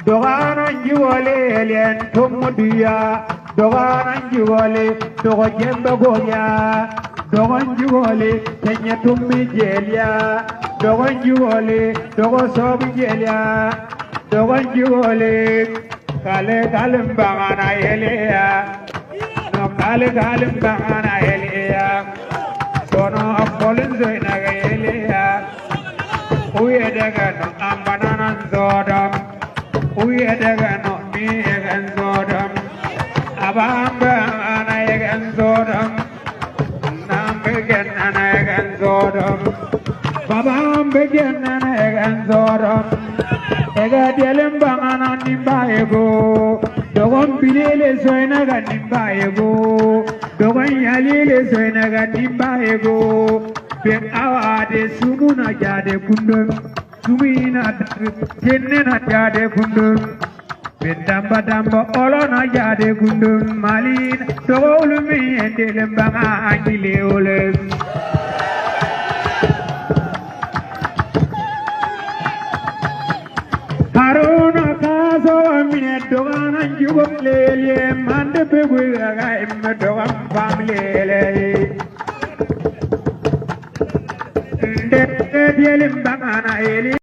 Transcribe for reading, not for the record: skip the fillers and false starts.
Dogana jiwale alien tumudia. Dogana jiwale dogo jembe goya. Dogon jiwale kenya tummi jelia. Dogon jiwale dogo sobi jelia. Dogon jiwale kale mbangana yelea. No kale mbangana yelea. Sono apolin zoina yelea. Uye daga no ambanana zodam. Uye daga no mi egan zodam. Abamba ana egan zodam. Nambegan ana egan zodam. Babambegan ana egan zodam. Ega dialim bangana nimba ego. Dogon bilele soina ga nimba ego. Dogon yalile soina ga nimba ego. Ben awade sumuna jade kundum. Sumina jennena jade kundum. Ben damba olona jade kundum. Malin tolu mi endelem banga angile olem. Haruna kaso mine dogana jubom lele mande pegu ga imme dogam famlele. Dielim bangana eli